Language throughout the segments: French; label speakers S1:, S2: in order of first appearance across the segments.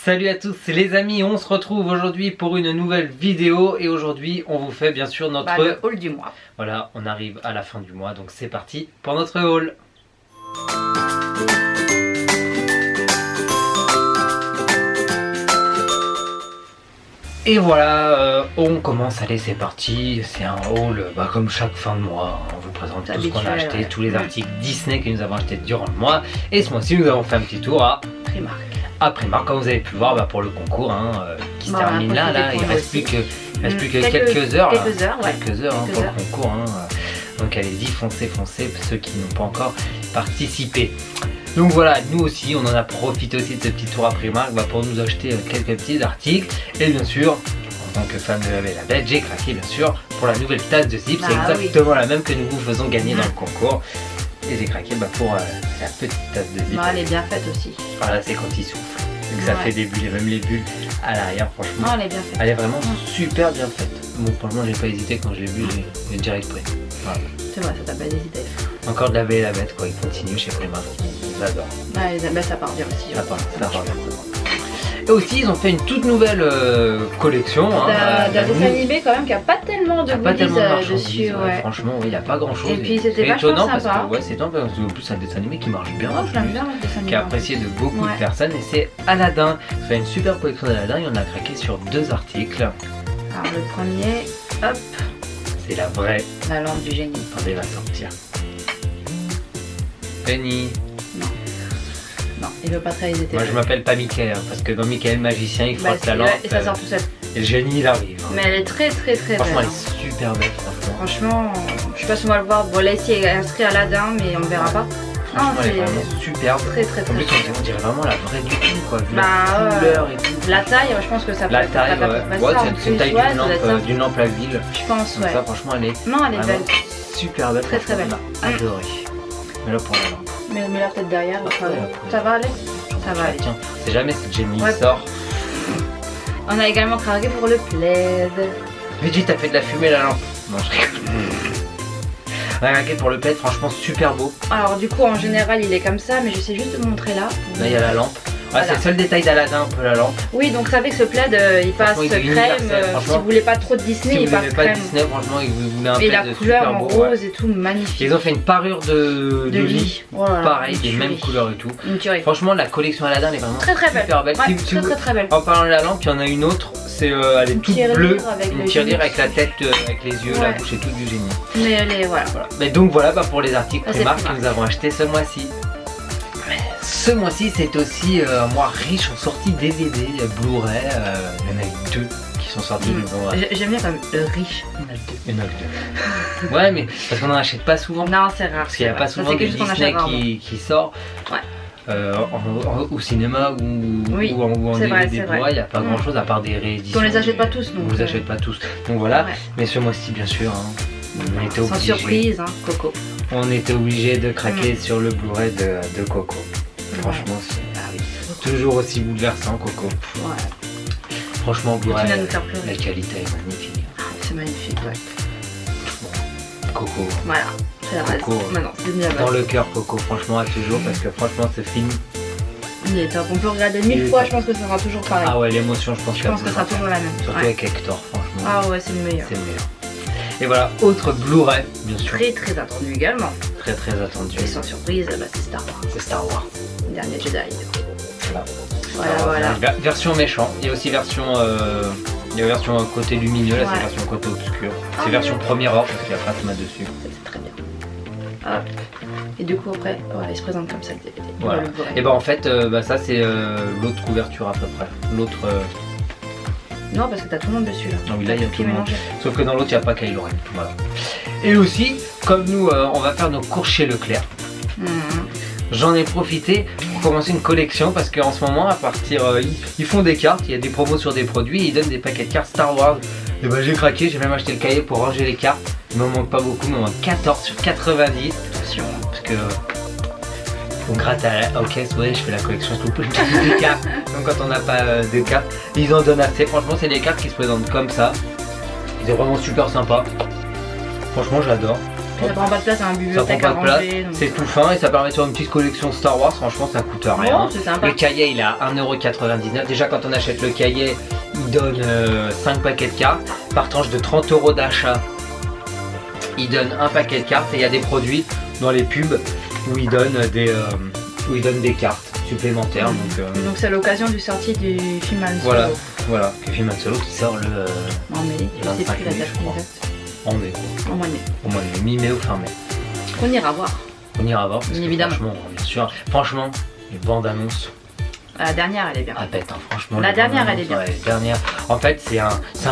S1: Salut à tous les amis, on se retrouve aujourd'hui pour une nouvelle vidéo et aujourd'hui on vous fait bien sûr notre
S2: le haul du mois.
S1: Voilà, on arrive à la fin du mois donc c'est parti pour notre haul. Et voilà, on commence, allez c'est parti, c'est un haul comme chaque fin de mois, on vous présente tout ce qu'on a acheté, tous les articles Disney que nous avons achetés durant le mois. Et ce mois-ci nous avons fait un petit tour à
S2: Primark.
S1: À Primark, comme vous avez pu voir pour le concours qui se termine là, il ne reste plus que, quelques heures pour le concours. Donc allez-y, foncez ceux qui n'ont pas encore participé. Donc voilà, nous aussi on en a profité aussi de ce petit tour à Primark pour nous acheter quelques petits articles. Et bien sûr, en tant que fan de la Belle et la Bête, j'ai craqué bien sûr pour la nouvelle tasse de Zip. C'est exactement la même que nous vous faisons gagner dans le concours. Et j'ai craqué pour la petite tasse de Zip.
S2: Elle est bien faite aussi.
S1: Voilà, c'est quand il souffle. Et que ça fait des bulles, et même les bulles à l'arrière, franchement.
S2: Elle est bien faite.
S1: Elle est vraiment super bien faite. Bon, franchement, j'ai pas hésité quand je l'ai vu, j'ai direct pris. Voilà.
S2: C'est vrai, ça t'a pas hésité.
S1: Encore de la Belle et la Bête, quoi. Il continue chez Primark. J'adore.
S2: Ça part bien aussi.
S1: Ça part bien. Et aussi, ils ont fait une toute nouvelle collection.
S2: D'un dessin animé quand même qui a pas tellement de goodies dessus.
S1: Franchement, il n'y a pas grand chose.
S2: Et puis c'était vachement sympa.
S1: C'est étonnant parce que en plus c'est un dessin animé qui marche bien.
S2: Je l'aime bien le dessin animé.
S1: Qui est apprécié de beaucoup de personnes. Et c'est Aladdin. Ça fait une super collection d'Aladdin. Et on a craqué sur 2 articles.
S2: Alors le premier, hop.
S1: C'est la vraie.
S2: La lampe du génie.
S1: Attendez, elle va sortir. Penny.
S2: Non, il veut pas très hésiter.
S1: Moi je m'appelle pas Mickey parce que dans Mickey le magicien il frotte la lampe
S2: et ça sort tout seul.
S1: Et le génie il arrive.
S2: Mais elle est très belle.
S1: Franchement elle est super belle
S2: franchement. Je sais pas si on va le voir. Bon là ici il est inscrit Aladdin mais on ne verra pas.
S1: Franchement elle est vraiment superbe.
S2: Très
S1: En plus on dirait vraiment la vraie du film quoi. Vu la couleur et tout.
S2: La taille je pense que ça peut
S1: être. La taille c'est une taille d'une lampe à huile.
S2: Je pense
S1: ça franchement elle est.
S2: Non elle est belle.
S1: Super belle.
S2: Très belle.
S1: Adoré. Mais là pour la lampe.
S2: Mais là peut-être derrière. Ça va aller. Ça va aller.
S1: Tiens, c'est jamais si Jenny sort.
S2: On a également craqué pour le plaid.
S1: Veggie, t'as fait de la fumée la lampe. Non, je rigole. On a craqué pour le plaid, franchement super beau. Alors du coup en général il est comme ça, mais j'essaie juste de montrer là. Là il y a la lampe. C'est le seul détail d'Aladdin, un peu la lampe.
S2: Oui, donc vous savez que ce plaid il passe crème. Si vous voulez pas trop de Disney, il passe crème. Si vous voulez pas
S1: Disney, franchement, il vous met un plaid
S2: super beau. Et la couleur en rose et tout, magnifique.
S1: Ils ont fait une parure de lit. Pareil, des mêmes couleurs et tout. Franchement, la collection Aladdin est vraiment super belle.
S2: Très belle.
S1: En parlant de la lampe, il y en a une autre. Elle est toute bleue, une tirelire avec la tête, avec les yeux, la bouche et tout du génie.
S2: Mais elle est voilà.
S1: Mais donc voilà pour les articles Primark que nous avons achetés ce mois-ci. Ce mois-ci c'est aussi un mois riche en sorties DVD, Blu-ray, il y en a eu 2 qui sont sortis.
S2: J'aime bien quand même le riche,
S1: il y en a eu 2. Ouais mais parce qu'on n'en achète pas souvent.
S2: Non c'est rare.
S1: Parce qu'il n'y a pas souvent de Disney qui sort. Au cinéma ou en DVD bois, il n'y a pas grand chose à part des rééditions.
S2: On les achète pas tous.
S1: On les achète pas tous. Donc voilà, mais ce mois-ci bien sûr, on était obligé.
S2: Sans surprise, Coco.
S1: On était obligé de craquer sur le Blu-ray de Coco. Franchement, c'est toujours aussi bouleversant, Coco. Franchement, Blu-ray, la qualité est magnifique.
S2: C'est magnifique,
S1: Coco.
S2: Voilà, c'est la base.
S1: Coco, dans le cœur, Coco, franchement, à toujours, parce que franchement, ce film,
S2: il est top. On peut regarder 1000 fois, je pense que ça sera toujours pareil.
S1: Ah ouais, l'émotion, je pense
S2: que ça sera toujours la même.
S1: Surtout avec Hector, franchement.
S2: Ah ouais, c'est le meilleur.
S1: Et voilà, autre Blu-ray, bien sûr.
S2: Très attendu également.
S1: Très attendu.
S2: Et sans surprise, c'est Star Wars.
S1: C'est Star Wars.
S2: Dernier Jedi.
S1: Voilà. Version méchant. Il y a aussi version côté lumineux, là c'est version côté obscur. C'est version premier ordre parce qu'il y a Phasma dessus.
S2: C'est très bien. Hop. Et du coup après, il se présente comme ça le DVD.
S1: Voilà. Et en fait, ça c'est l'autre couverture à peu près. L'autre.
S2: Non parce que t'as tout le monde dessus là.
S1: Non oui là il y a tout le monde. Sauf que dans l'autre il n'y a pas Kylo Ren. Voilà. Et aussi, comme nous on va faire nos courses chez Leclerc. J'en ai profité pour commencer une collection parce qu'en ce moment à partir ils font des cartes, il y a des promos sur des produits et ils donnent des paquets de cartes Star Wars. Et j'ai craqué, j'ai même acheté le cahier pour ranger les cartes. Il m'en manque pas beaucoup, il m'en manque 14 sur 90. Attention, parce que on gratte à la caisse, je fais la collection sous des cartes. Donc quand on n'a pas de cartes, ils en donnent assez. Franchement c'est des cartes qui se présentent comme ça. C'est vraiment super sympa. Franchement j'adore.
S2: Ça prend pas de place dans la
S1: Ça
S2: bibliothèque
S1: prend
S2: à
S1: pas de place,
S2: ranger. donc-
S1: c'est tout fin et ça permet de faire une petite collection Star Wars, franchement ça coûte rien.
S2: Bon, c'est sympa.
S1: Le cahier il est à 1,99€. Déjà quand on achète le cahier, il donne 5 paquets de cartes. Par tranche de 30€ d'achat, il donne un paquet de cartes et il y a des produits dans les pubs où il donne des cartes supplémentaires.
S2: Donc c'est l'occasion du sortie du film Han Solo.
S1: Voilà, que film Han Solo qui sort le
S2: En mai, je sais
S1: 25
S2: plus la
S1: mai,
S2: date
S1: je crois.
S2: exacte.
S1: en mai.
S2: En mois de mai.
S1: Au mois de mi-mai ou fin mai.
S2: Qu'on ira voir.
S1: On ira voir parce
S2: Bien
S1: que
S2: évidemment.
S1: franchement, bien sûr, franchement, les bandes annonces.
S2: La dernière, elle est bien.
S1: Ah bête, hein, franchement.
S2: La
S1: les
S2: dernière,
S1: bandes
S2: elle est bien.
S1: annonces, ouais, la dernière. En fait, c'est un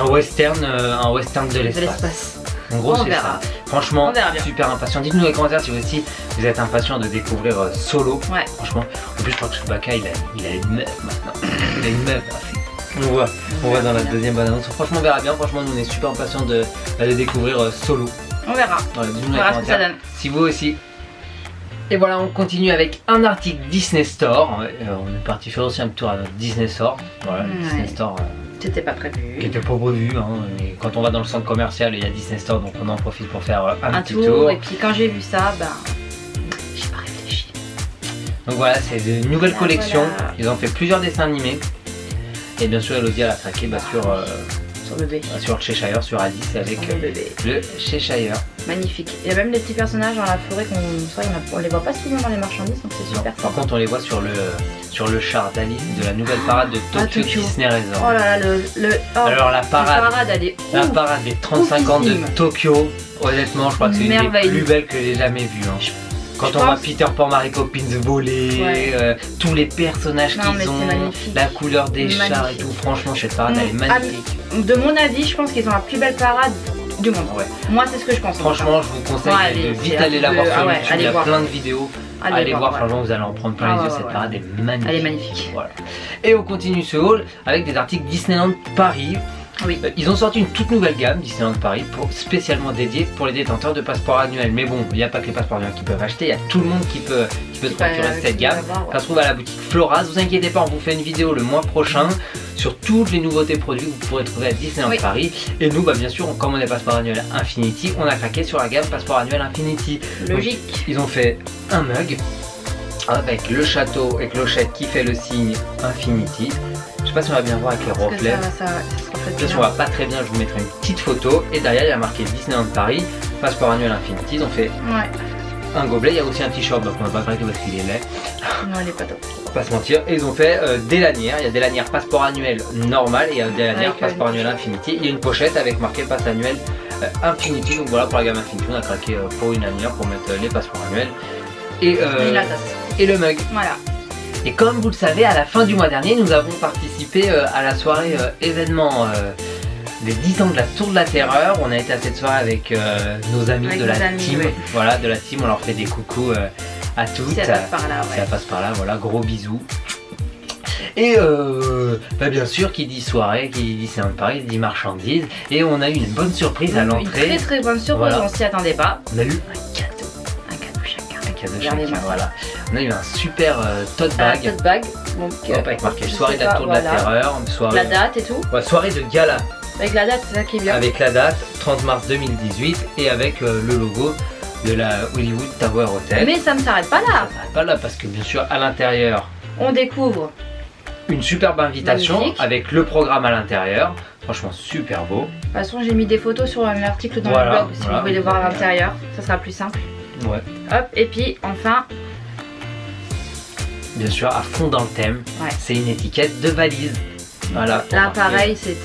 S1: western de
S2: De
S1: l'espace.
S2: l'espace.
S1: En gros,
S2: On
S1: c'est
S2: verra.
S1: ça. Franchement,
S2: On verra bien.
S1: super impatient. Dites-nous dans les commentaires si vous aussi vous êtes impatient de découvrir Solo.
S2: Ouais.
S1: Franchement, en plus, je crois que Chewbacca il a une meuf maintenant. Il a une meuf. On voit dans la deuxième bande annonce. Franchement, on verra bien. Franchement, nous on est super impatients de découvrir Solo.
S2: On verra.
S1: Voilà, dites-nous
S2: On
S1: dans les
S2: verra ce que ça
S1: commentaires
S2: donne.
S1: si vous aussi. Et voilà, on continue avec un article Disney Store. On est parti faire aussi un petit tour à notre Disney Store. Voilà, le
S2: Ouais.
S1: Disney Store
S2: C'était pas
S1: qui
S2: prévu.
S1: était pas prévu. Hein. Et quand on va dans le centre commercial, il y a Disney Store, donc on en profite pour faire un petit tour.
S2: Et puis quand j'ai vu ça, ben. J'ai pas réfléchi.
S1: Donc voilà, c'est de nouvelles
S2: Ah,
S1: collections.
S2: voilà.
S1: Ils ont fait plusieurs dessins animés. Et bien sûr, Elodie elle a craqué
S2: Sur le bébé.
S1: sur Cheshire, sur Alice avec
S2: Sur le bébé.
S1: le Cheshire.
S2: Magnifique. Il y a même les petits personnages dans la forêt on les voit pas souvent dans les marchandises, donc c'est
S1: Non,
S2: super
S1: par
S2: sympa.
S1: contre, on les voit sur le char d'Alice de la nouvelle parade de Tokyo
S2: Tokyo.
S1: Disney Resort.
S2: Oh là là,
S1: Alors la
S2: la
S1: parade,
S2: parade, elle est
S1: la
S2: ouf.
S1: parade des 35 ans de
S2: Oufissime.
S1: Tokyo, honnêtement, je crois que c'est une des
S2: Merveille.
S1: plus belles que j'ai jamais vues. Hein. Quand
S2: Je
S1: on voit
S2: pense-
S1: Peter Pan, Mary Poppins voler,
S2: Ouais.
S1: tous les personnages
S2: Non, mais
S1: qu'ils
S2: c'est
S1: ont,
S2: magnifique.
S1: la couleur des chars et
S2: Magnifique.
S1: tout, franchement, cette parade elle est magnifique.
S2: De mon avis, je pense qu'ils ont la plus belle parade du monde.
S1: Ouais.
S2: Moi, c'est ce que je pense. en tout cas.
S1: Franchement, je vous conseille
S2: Ouais,
S1: de
S2: allez,
S1: vite
S2: c'est
S1: aller la voir sur
S2: ah ouais,
S1: YouTube,
S2: allez
S1: il y a
S2: voir.
S1: plein de vidéos. Allez voir,
S2: ouais.
S1: franchement, vous allez en prendre plein
S2: Ah
S1: les yeux,
S2: ouais,
S1: cette
S2: ouais.
S1: parade est magnifique.
S2: Elle est magnifique.
S1: Voilà. Et on continue ce haul avec des articles Disneyland Paris.
S2: Oui.
S1: Ils ont sorti une toute nouvelle gamme Disneyland Paris spécialement dédiée pour les détenteurs de passeports annuels. Mais bon, il n'y a pas que les passeports annuels qui peuvent acheter, il y a tout le monde qui peut se procurer cette gamme. Ça se trouve à la boutique Floras. Vous inquiétez pas, on vous fait une vidéo le mois prochain sur toutes les nouveautés produits que vous pourrez trouver à Disneyland
S2: Oui.
S1: Paris. Et nous, bien sûr, comme on est passeport annuel Infinity, on a craqué sur la gamme passeport annuel Infinity.
S2: Logique.
S1: Donc, ils ont fait un mug avec le château et clochette qui fait le signe Infinity. Je sais pas si on va bien voir avec les
S2: Parce que
S1: reflets.
S2: ça se reflète
S1: Bien sûr, on
S2: bien.
S1: va pas très bien, je vous mettrai une petite photo. Et derrière, il y a marqué Disneyland Paris, passeport annuel Infinity. Ils ont fait
S2: Ouais.
S1: un gobelet, il y a aussi un t-shirt, donc on va pas craquer parce qu'il est laid.
S2: Non, elle est pas top.
S1: On va pas se mentir. Et ils ont fait des lanières. Il y a des lanières passeport annuel normal et il y a des lanières
S2: Avec,
S1: passeport annuel Infinity. Il y a une pochette avec marqué passe annuel Infinity. Donc voilà, pour la gamme Infinity, on a craqué pour une lanière pour mettre les passeports annuels. Et,
S2: Et la tasse.
S1: et le mug.
S2: Voilà.
S1: Et comme vous le savez, à la fin du mois dernier, nous avons participé à la soirée événement des 10 ans de la Tour de la Terreur. On a été à cette soirée avec nos amis
S2: Avec
S1: de la
S2: nos amis,
S1: team.
S2: oui.
S1: Voilà, de la team, on leur fait des coucous à toutes.
S2: Si elle passe par là,
S1: Si elle
S2: ouais.
S1: passe par là, voilà, gros bisous. Et bien sûr, qui dit soirée, qui dit Disneyland Paris, dit marchandises. Et on a eu une bonne surprise à
S2: Une
S1: l'entrée.
S2: très bonne surprise,
S1: Voilà.
S2: on s'y attendait pas.
S1: On a eu un cadeau.
S2: Un cadeau chacun.
S1: Un cadeau
S2: Regardez-moi
S1: chacun,
S2: ça.
S1: voilà. On a eu un super tote
S2: Un
S1: bag.
S2: tote bag. Donc,
S1: Hop, avec marqué
S2: je
S1: soirée de
S2: sais
S1: la
S2: pas,
S1: Tour de la
S2: voilà.
S1: Terreur. Soirée,
S2: La date et tout.
S1: ouais, soirée de gala.
S2: Avec la date, c'est ça qui est bien.
S1: Avec la date 30 mars 2018 et avec le logo de la Hollywood Tower Hotel.
S2: Mais ça ne s'arrête pas là.
S1: Ça s'arrête pas là parce que bien sûr à l'intérieur
S2: On découvre.
S1: une superbe invitation
S2: Magnifique.
S1: avec le programme à l'intérieur. Franchement super beau.
S2: De toute façon, j'ai mis des photos sur un article dans
S1: Voilà,
S2: le blog si
S1: voilà.
S2: vous voulez les voir à l'intérieur. Ça sera plus simple.
S1: Ouais.
S2: Hop, et puis enfin,
S1: Bien sûr à fond dans le thème.
S2: Ouais.
S1: C'est une étiquette de valise. Voilà. pour
S2: là
S1: marquer-
S2: pareil, c'est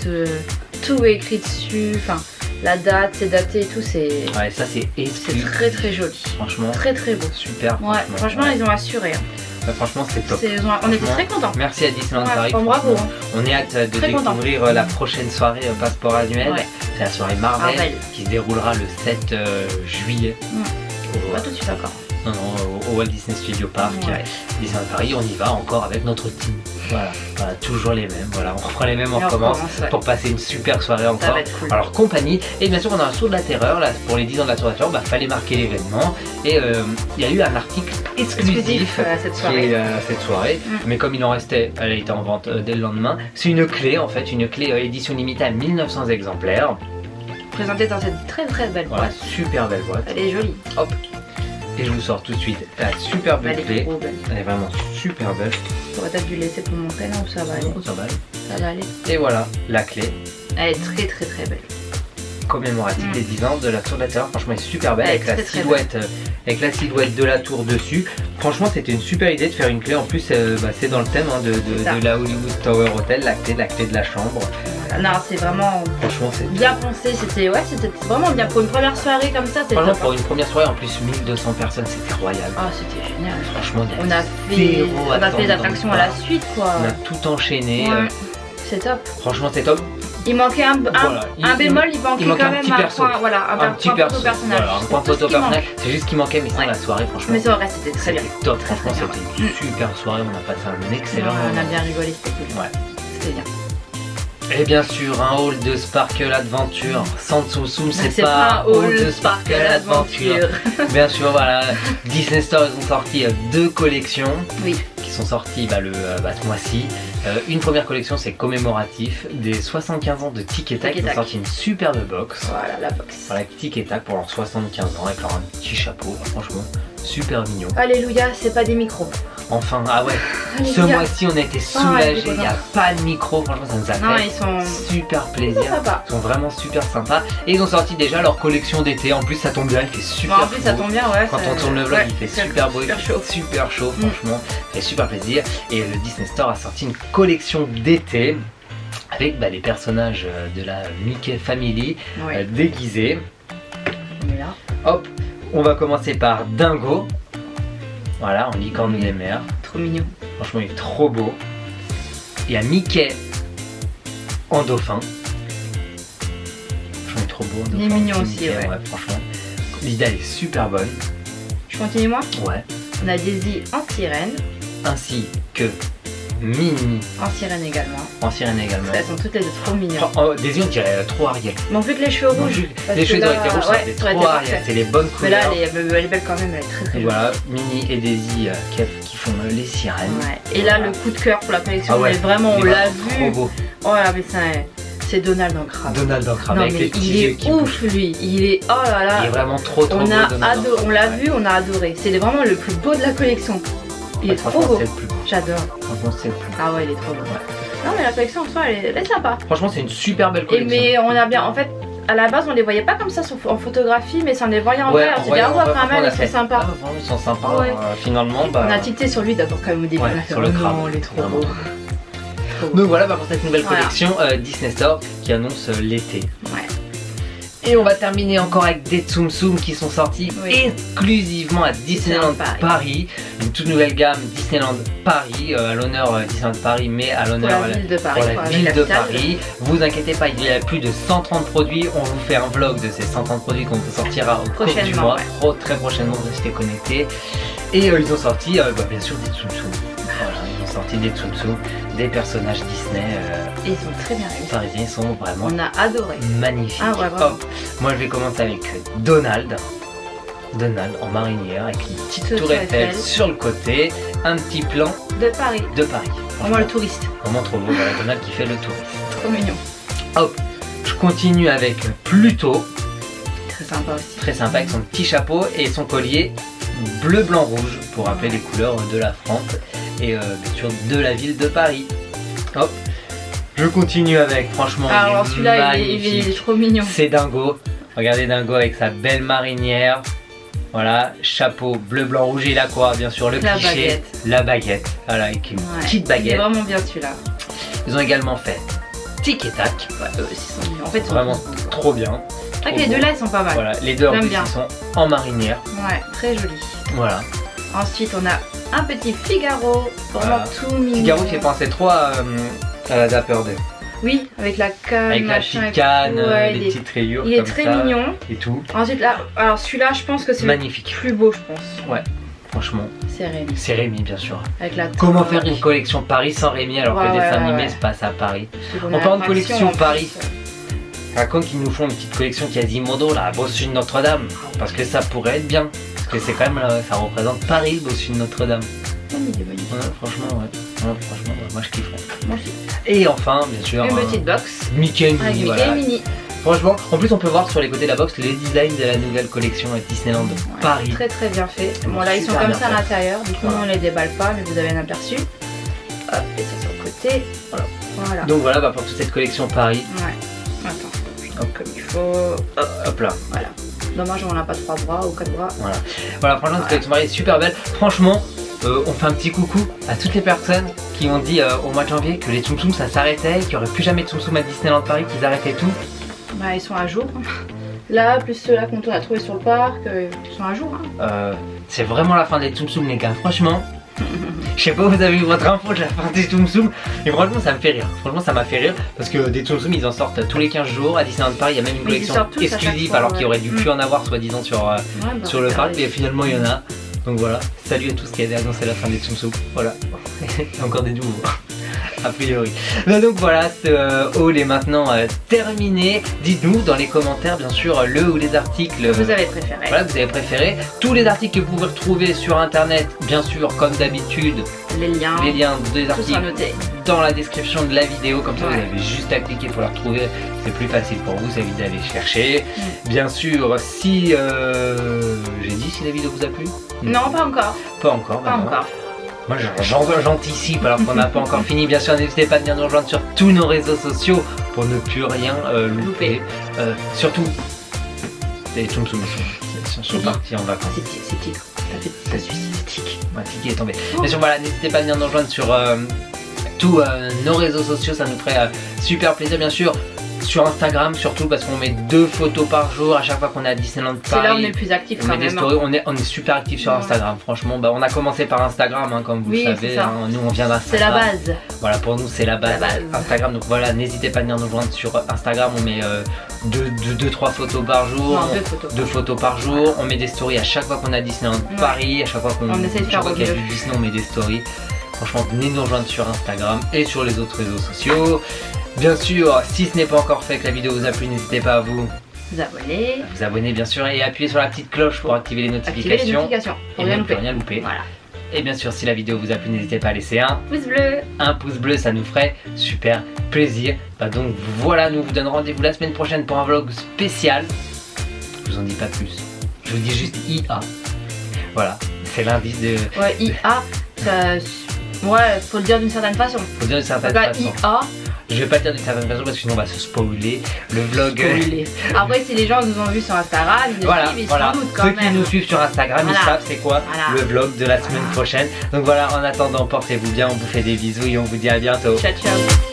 S2: tout est écrit dessus. Enfin, la date, c'est daté et tout. C'est
S1: Ouais, ça c'est exclu.
S2: très joli.
S1: Franchement.
S2: Très beau.
S1: Super.
S2: Ouais, franchement,
S1: ouais.
S2: ils ont assuré. Hein.
S1: Ouais, franchement c'est top.
S2: On était
S1: Franchement,
S2: très contents.
S1: Merci à Disneyland
S2: Ouais,
S1: Paris.
S2: bon, bravo.
S1: franchement.
S2: Hein.
S1: On est hâte de
S2: Très content.
S1: découvrir la prochaine soirée passeport annuel.
S2: Ouais.
S1: C'est la soirée Marvel,
S2: Marvel.
S1: qui se déroulera le 7 juillet. Au-
S2: Pas tout de suite encore.
S1: non, au Walt Disney Studio Park,
S2: Ouais.
S1: Disneyland Paris. On y va encore avec notre team. Voilà, toujours les mêmes. Voilà, on reprend les mêmes, on
S2: Et
S1: recommence
S2: ouais.
S1: pour passer une super soirée
S2: Ça
S1: encore.
S2: va être cool.
S1: Alors compagnie, et bien sûr on a un tour de la terreur, là, pour les 10 ans de la Tour de la Terreur, fallait marquer l'événement, et il y a eu un article exclusif
S2: à cette
S1: qui
S2: soirée.
S1: est à cette soirée, mais comme il en restait, elle a été en vente dès le lendemain. C'est une clé en fait, une clé édition limitée à 1900 exemplaires.
S2: présentée dans cette très belle
S1: Voilà,
S2: boîte.
S1: super belle boîte.
S2: Elle est jolie. Hop.
S1: Et je vous sors tout de suite la super belle
S2: Elle est
S1: clé.
S2: trop belle.
S1: Elle est vraiment super belle.
S2: T'aurais peut-être dû laisser pour montrer, non? Ça va aller.
S1: Oh, ça va aller.
S2: Ça va aller.
S1: Et voilà, la clé
S2: Elle est très belle.
S1: commémorative des 10 ans de la tour de la terreur. Franchement, elle est super belle
S2: Elle est
S1: avec la
S2: très
S1: silhouette, avec la silhouette de la tour dessus. Franchement, c'était une super idée de faire une clé. En plus, c'est dans le thème de la Hollywood Tower Hotel, la clé de la chambre.
S2: Non, c'est vraiment
S1: Franchement, c'est
S2: bien pensé. C'était vraiment bien pour une première soirée comme ça.
S1: franchement pour une première soirée en plus 1200 personnes, c'était royal.
S2: Ah, c'était génial.
S1: Franchement, il y
S2: On
S1: a
S2: a fait les attractions à la suite, quoi.
S1: On a tout enchaîné.
S2: Ouais. C'est top.
S1: Franchement, c'est top.
S2: Il manquait un bémol, il manquait
S1: manque
S2: quand
S1: un
S2: même
S1: petit
S2: un
S1: perso.
S2: point, voilà, un
S1: petit
S2: point
S1: perso.
S2: photo personnage.
S1: Voilà, un point
S2: C'est tout
S1: photo
S2: ce qui
S1: personnage. C'est juste ce qui manquait, mais sinon
S2: Ouais.
S1: la soirée, franchement.
S2: Mais ça reste, c'était très bien.
S1: C'était top.
S2: Très,
S1: Franchement,
S2: très
S1: c'était une super soirée. On a passé un excellent
S2: On a
S1: moment.
S2: bien rigolé, c'était cool.
S1: Ouais.
S2: C'était bien.
S1: Et bien sûr, un hall de Sparkle Adventure. Sans Tsum Tsum, c'est
S2: C'est
S1: pas
S2: pas
S1: un hall de Sparkle Adventure. Bien sûr, voilà. Disney Store, ils ont sorti 2 collections.
S2: Oui.
S1: Qui sont sorties ce mois-ci. Une première collection, c'est commémoratif des 75 ans de Tic et Tac. Ils ont sorti une superbe box.
S2: Voilà, la box.
S1: Voilà, Tic et Tac pour leurs 75 ans avec leur petit chapeau. Franchement, super mignon.
S2: Alléluia, c'est pas des micros.
S1: Enfin, ah ouais, ce
S2: Alléluia.
S1: mois-ci, on a été soulagés.
S2: ouais,
S1: Il n'y a pas de micro. Franchement, ça nous a
S2: Non,
S1: fait
S2: ils sont
S1: super plaisir.
S2: sympas.
S1: Ils sont vraiment super sympas. Et ils ont sorti déjà leur collection d'été. En plus, ça tombe bien, il fait super
S2: Bon, en plus, ça
S1: beau.
S2: tombe bien, ouais.
S1: Quand
S2: ça-
S1: on tourne le vlog,
S2: ouais,
S1: il fait
S2: c'est
S1: super beau,
S2: super chaud.
S1: super chaud, franchement, ça fait super plaisir. Et le Disney Store a sorti une collection d'été avec les personnages de la Mickey Family
S2: Ouais.
S1: déguisés.
S2: On est là.
S1: Hop, on va commencer par Dingo. Voilà, en licorne des mers.
S2: Trop mignon.
S1: Franchement, il est trop beau. Il y a Mickey en dauphin. Franchement, il est trop beau en dauphin.
S2: Il est mignon
S1: Petit
S2: aussi,
S1: Mickey,
S2: ouais.
S1: Franchement, l'idée elle est super bonne.
S2: Je continue, moi.
S1: Ouais.
S2: On a Daisy en sirène.
S1: Ainsi que Minnie
S2: En sirène également.
S1: en sirène également.
S2: Elles sont toutes les deux trop mignonnes.
S1: Des yeux, on dirait trop Ariel.
S2: Manque plus que les cheveux rouges. parce
S1: Les
S2: que
S1: cheveux
S2: là,
S1: auraient été rouges, ça
S2: ouais,
S1: fait
S2: ça aurait
S1: trop
S2: été
S1: Ariel.
S2: parfait.
S1: C'est les bonnes
S2: Mais là,
S1: couleurs.
S2: elle est belle quand même, elle est très
S1: Et
S2: jolie.
S1: voilà, Minnie et Daisy qui font les sirènes.
S2: Ouais. Et là, le coup de cœur pour la collection,
S1: Ah ouais,
S2: mais vraiment, on
S1: il est
S2: l'a
S1: vraiment trop
S2: vu.
S1: beau.
S2: Oh là, mais c'est Donald en crabe.
S1: Donald en crabe
S2: Non,
S1: avec
S2: mais
S1: les petits
S2: il
S1: yeux
S2: est
S1: qui
S2: ouf,
S1: bougent.
S2: lui. Il est. Oh là là.
S1: Il est vraiment trop beau.
S2: On
S1: Donald en crabe.
S2: l'a
S1: Ouais.
S2: vu, on a adoré. C'est vraiment le plus beau de la collection. Il est trop
S1: Franchement,
S2: beau.
S1: c'est le plus beau.
S2: J'adore.
S1: Franchement, c'est le plus beau.
S2: Ah ouais, il est trop beau.
S1: Ouais.
S2: Non, mais la collection en soi, elle est sympa.
S1: Franchement, c'est une super belle
S2: Et
S1: collection.
S2: mais on a bien. En fait, à la base, on les voyait pas comme ça en photographie, mais c'est en les voyant en
S1: Ouais,
S2: vrai. On
S1: en
S2: s'est dit, ah
S1: voyant,
S2: ouais, quand
S1: franchement,
S2: même,
S1: on a
S2: ils sont
S1: fait,
S2: sympas.
S1: ah, vraiment, ils sont sympas.
S2: Ouais.
S1: Finalement,
S2: On a tilté sur lui d'abord quand même au début.
S1: Ouais,
S2: On a fait,
S1: sur le
S2: oh
S1: crabe.
S2: non, il est trop
S1: Vraiment.
S2: beau. Trop beau.
S1: Donc voilà pour cette nouvelle
S2: Voilà.
S1: collection Disney Store qui annonce l'été.
S2: Ouais.
S1: Et on va terminer encore avec des Tsum Tsum qui sont sortis
S2: Oui.
S1: exclusivement à Disneyland
S2: Disneyland
S1: Paris. Une toute nouvelle gamme Disneyland Paris, à l'honneur Disneyland Paris, mais à l'honneur
S2: Pour la ville de Paris,
S1: pour
S2: pour
S1: la
S2: la
S1: ville de
S2: capitale.
S1: Paris. Vous inquiétez pas, il y a plus de 130 produits. On vous fait un vlog de ces 130 produits qu'on sortira au cours du
S2: Prochainement,
S1: mois.
S2: ouais.
S1: Très prochainement, restez connectés. Et ils ont sorti bien sûr des Tsum Tsum. Voilà, ils ont sorti des Tsum Tsum, des personnages Disney
S2: Et ils sont très bien réussis.
S1: parisiens, ils sont vraiment
S2: On a adoré.
S1: magnifiques.
S2: Ah ouais, vraiment.
S1: Hop, moi je vais commencer avec Donald. Donald en marinière avec une petite
S2: Tour
S1: tour Eiffel
S2: Eiffel.
S1: sur le côté, un petit plan
S2: De Paris.
S1: de Paris.
S2: Vraiment le touriste.
S1: Vraiment trop beau, voilà Donald qui fait le touriste.
S2: Trop mignon.
S1: Hop, je continue avec Pluto,
S2: Très sympa aussi.
S1: très sympa avec son petit chapeau et son collier bleu, blanc, rouge pour rappeler les couleurs de la France et bien sûr de la ville de Paris. Hop, je continue avec, franchement,
S2: Alors
S1: il est
S2: celui-là, il
S1: magnifique.
S2: est trop mignon.
S1: C'est Dingo. Regardez Dingo avec sa belle marinière. Voilà, chapeau bleu, blanc, rouge. Et là quoi, bien sûr, le
S2: La
S1: cliché.
S2: baguette.
S1: La baguette. Voilà, avec une
S2: Ouais.
S1: petite
S2: Il est
S1: baguette.
S2: vraiment bien celui-là.
S1: Ils ont également fait Tic et Tac.
S2: Ouais, eux aussi sont mignons. En fait, ils sont
S1: Vraiment
S2: tous beaux.
S1: trop bien.
S2: C'est vrai
S1: trop
S2: que les
S1: beau.
S2: deux là, ils sont pas mal.
S1: Voilà, les deux en
S2: J'aime
S1: plus,
S2: bien.
S1: ils sont en marinière.
S2: Ouais, très joli.
S1: Voilà.
S2: Ensuite, on a un petit Figaro. Vraiment
S1: Voilà.
S2: tout mignon.
S1: Figaro fait penser trop à la Dapper 2.
S2: Oui, avec la canne,
S1: Avec la
S2: machin,
S1: petite canne,
S2: ouais,
S1: les
S2: il est-
S1: petites rayures
S2: Il est
S1: comme
S2: très
S1: ça.
S2: mignon.
S1: Et tout.
S2: Ensuite, là, alors celui-là, je pense que c'est le
S1: Magnifique.
S2: plus beau, je pense.
S1: Ouais, franchement.
S2: C'est Rémi.
S1: C'est Rémi, bien sûr.
S2: Avec la
S1: Comment
S2: torche.
S1: faire une collection Paris sans Rémi alors que
S2: Ouais,
S1: le dessin
S2: ouais,
S1: animé
S2: ouais.
S1: se passe à Paris?
S2: Celui qu'on
S1: En
S2: a
S1: parlant de
S2: l'attraction,
S1: collection
S2: en plus.
S1: Paris. Raconte qu'ils nous font une petite collection Quasimodo, la Bossu de Notre-Dame. Parce que ça pourrait être bien. Parce que c'est quand même, ça représente Paris, le Bossu de Notre-Dame.
S2: Oh, mais il est magnifique.
S1: Ouais, franchement, ouais. Ouais, franchement, ouais, moi je kifferais.
S2: Moi aussi.
S1: Et enfin, bien sûr,
S2: Une petite box
S1: Mickey et
S2: avec
S1: Minnie,
S2: Mickey
S1: voilà.
S2: et Minnie.
S1: Franchement, en plus on peut voir sur les côtés de la box les designs de la nouvelle collection Disneyland Paris.
S2: Très très bien fait. Bon là ils sont comme ça à l'intérieur, du coup on les déballe pas mais vous avez un aperçu. Hop, et ça sur le côté. Voilà.
S1: Donc voilà pour toute cette collection Paris.
S2: Ouais. Attends, comme il faut.
S1: Hop là.
S2: Voilà. Dommage on n'a pas 3 bras ou 4 bras.
S1: Voilà franchement cette collection Paris est super belle. Franchement on fait un petit coucou à toutes les personnes qui ont dit au mois de janvier que les Tsum Tsum ça s'arrêtait, qu'il n'y aurait plus jamais de Tsum Tsum à Disneyland Paris, qu'ils arrêtaient tout.
S2: Bah ils sont à jour. Là plus ceux-là qu'on a trouvé sur le parc, ils sont à jour.
S1: C'est vraiment la fin des Tsum Tsum les gars, franchement. Je sais pas, vous avez eu votre info de la fin des Tsum Tsum et franchement ça me fait rire. Franchement ça m'a fait rire parce que des Tsum Tsum ils en sortent tous les 15 jours à Disneyland Paris. Il y a même une collection exclusive alors qu'il aurait dû plus en avoir soi-disant sur le parc, mais finalement il y en a. Donc voilà, salut à tous qui avaient annoncé la fin des Tsum Tsum. Voilà, il y a encore des nouveaux. A priori. Donc voilà, ce haul est maintenant terminé. Dites-nous dans les commentaires bien sûr le ou les articles
S2: que vous avez préféré.
S1: Voilà, que vous avez préféré. Tous les articles que vous pouvez retrouver sur internet, bien sûr comme d'habitude. Les liens des articles dans la description de la vidéo, comme ça vous avez juste à cliquer pour la retrouver. C'est plus facile pour vous, ça évite d'aller chercher. Bien sûr, si j'ai dit si la vidéo vous a plu.
S2: Non, pas encore.
S1: Pas encore. Moi j'anticipe alors qu'on n'a pas encore fini. Bien sûr, n'hésitez pas à venir nous rejoindre sur tous nos réseaux sociaux pour ne plus rien louper. Surtout, les Tsum Tsum sont partis en vacances.
S2: C'est Tigre. Ça suit, c'est Tigre.
S1: Ouais, Tigre est tombé. Bien sûr, voilà, n'hésitez pas à venir nous rejoindre sur tous nos réseaux sociaux. Ça nous ferait super plaisir, bien sûr. Sur Instagram surtout parce qu'on met 2 photos par jour à chaque fois qu'on est à Disneyland Paris.
S2: C'est là où on est le plus actif quand même.
S1: Des stories, on est super actif sur Instagram. Franchement, on a commencé par Instagram comme vous le savez. Nous on vient d'Instagram.
S2: C'est la base.
S1: Voilà, pour nous c'est la base. Instagram, donc voilà, n'hésitez pas à venir nous joindre sur Instagram. On met 2-3 photos par jour.
S2: Non,
S1: 2 photos par jour. On met des stories à chaque fois qu'on est à Disneyland Paris. À chaque fois qu'on
S2: essaie de faire
S1: qu'il y a du Disney, on met des stories. Franchement, venez nous rejoindre sur Instagram et sur les autres réseaux sociaux. Bien sûr, si ce n'est pas encore fait, que la vidéo vous a plu, n'hésitez pas à vous abonner bien sûr et appuyer sur la petite cloche pour activer les notifications.
S2: Pour
S1: ne rien louper.
S2: Voilà.
S1: Et bien sûr, si la vidéo vous a plu, n'hésitez pas à laisser un
S2: pouce bleu.
S1: Un pouce bleu, ça nous ferait super plaisir. Donc voilà, nous vous donnons rendez-vous la semaine prochaine pour un vlog spécial. Je vous en dis pas plus. Je vous dis juste IA. Voilà, c'est l'indice de...
S2: Ouais, IA, ouais, faut le dire d'une certaine façon.
S1: Faut le dire d'une certaine façon.
S2: IA.
S1: Je vais pas le dire d'une certaine façon parce que sinon on va se spoiler le vlog.
S2: Après si les gens nous ont vus sur Instagram, ils nous suivent, sans doute quand même.
S1: Ceux qui nous suivent sur Instagram, ils savent c'est quoi le vlog de la semaine prochaine. Donc voilà, en attendant, portez-vous bien, on vous fait des bisous et on vous dit à bientôt.
S2: Ciao ciao.